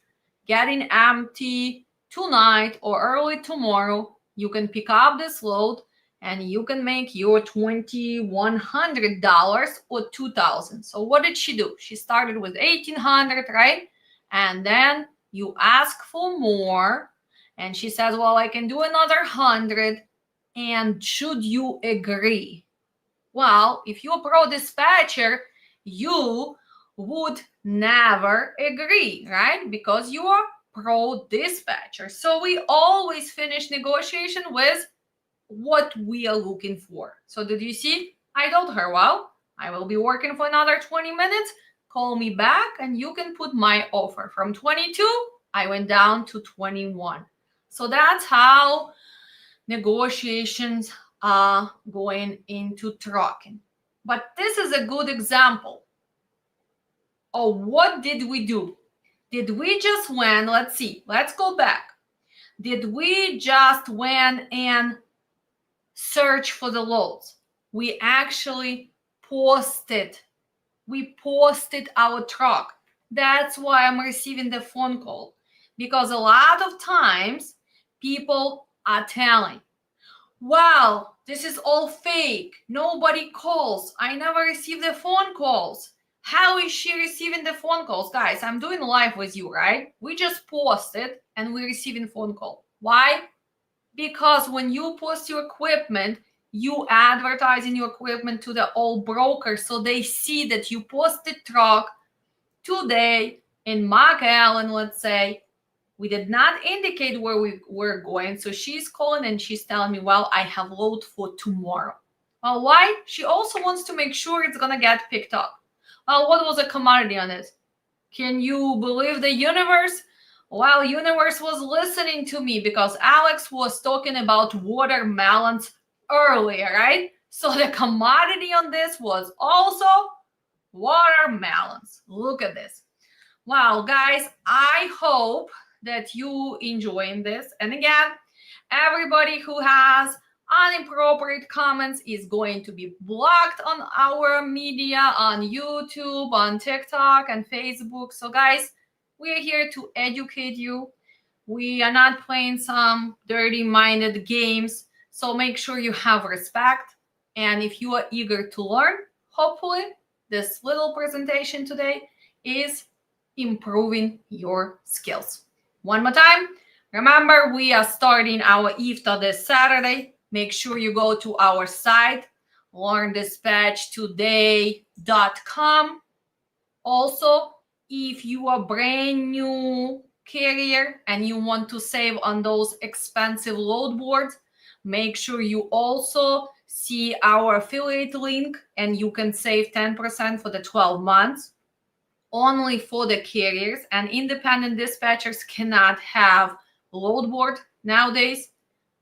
getting empty tonight or early tomorrow, you can pick up this load and you can make your $2,100 or $2,000. So what did she do? She started with 1800, right? And then you ask for more and she says, well, I can do another 100. And should you agree? Well, if you're a pro dispatcher, you would never agree, right? Because you are pro dispatcher. So we always finish negotiation with what we are looking for. So did you see? I told her, well, I will be working for another 20 minutes. Call me back and you can put my offer. From 22, I went down to 21. So that's how negotiations are going into trucking. But this is a good example of what did we do? Did we just went, let's see, let's go back. Did we just went and search for the loads? We actually posted. We posted our truck. That's why I'm receiving the phone call. Because a lot of times people are telling, wow, this is all fake. Nobody calls. I never receive the phone calls. How is she receiving the phone calls? Guys, I'm doing live with you, right? We just posted and we're receiving phone call. Why? Because when you post your equipment, you advertising your equipment to the old brokers so they see that you posted truck today in McAllen, let's say. We did not indicate where we were going. So she's calling and she's telling me, well, I have load for tomorrow. Well, why? She also wants to make sure it's going to get picked up. Well, what was the commodity on this? Can you believe the universe? Well, universe was listening to me because Alex was talking about watermelons earlier, right? So the commodity on this was also watermelons. Look at this. Wow, guys, I hope that you enjoying this. And again, everybody who has inappropriate comments is going to be blocked on our media, on YouTube, on TikTok, and Facebook. So guys, we're here to educate you. We are not playing some dirty-minded games. So make sure you have respect. And if you are eager to learn, hopefully this little presentation today is improving your skills. One more time, remember we are starting our IFTA this Saturday. Make sure you go to our site, learndispatchtoday.com. Also, if you are brand new carrier and you want to save on those expensive load boards, make sure you also see our affiliate link and you can save 10% for the 12 months only for the carriers, and independent dispatchers cannot have load board nowadays.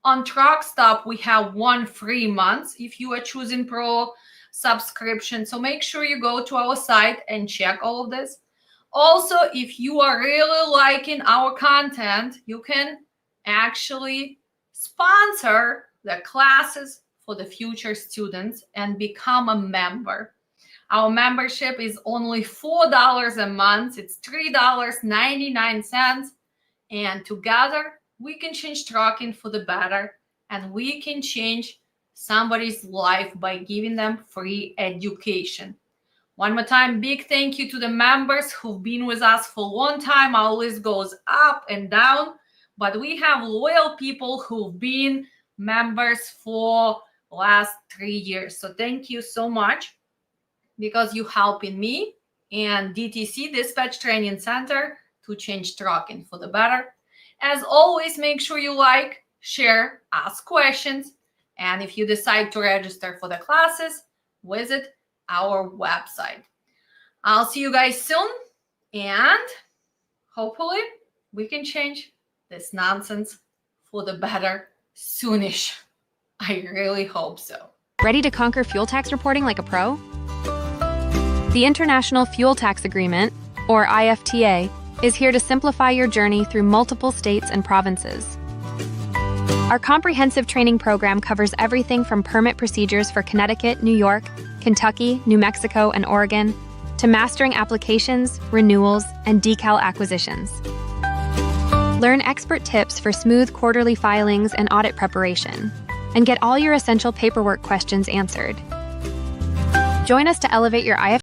On Truck Stop, we have 1 free month if you are choosing Pro subscription. So make sure you go to our site and check all of this. Also, if you are really liking our content, you can actually sponsor the classes for the future students and become a member. Our membership is only $4 a month. It's $3.99. And together, we can change trucking for the better, and we can change somebody's life by giving them free education. One more time, big thank you to the members who've been with us for a long time. Our list goes up and down, but we have loyal people who've been members for the last 3 years. So thank you so much, because you're helping me and DTC, Dispatch Training Center, to change trucking for the better. As always, make sure you like, share, ask questions. And if you decide to register for the classes, visit our website. I'll see you guys soon, and hopefully we can change this nonsense for the better soonish. I really hope so. Ready to conquer fuel tax reporting like a pro? The International Fuel Tax Agreement, or IFTA, is here to simplify your journey through multiple states and provinces. Our comprehensive training program covers everything from permit procedures for Connecticut, New York, Kentucky, New Mexico, and Oregon, to mastering applications, renewals, and decal acquisitions. Learn expert tips for smooth quarterly filings and audit preparation, and get all your essential paperwork questions answered. Join us to elevate your IFTA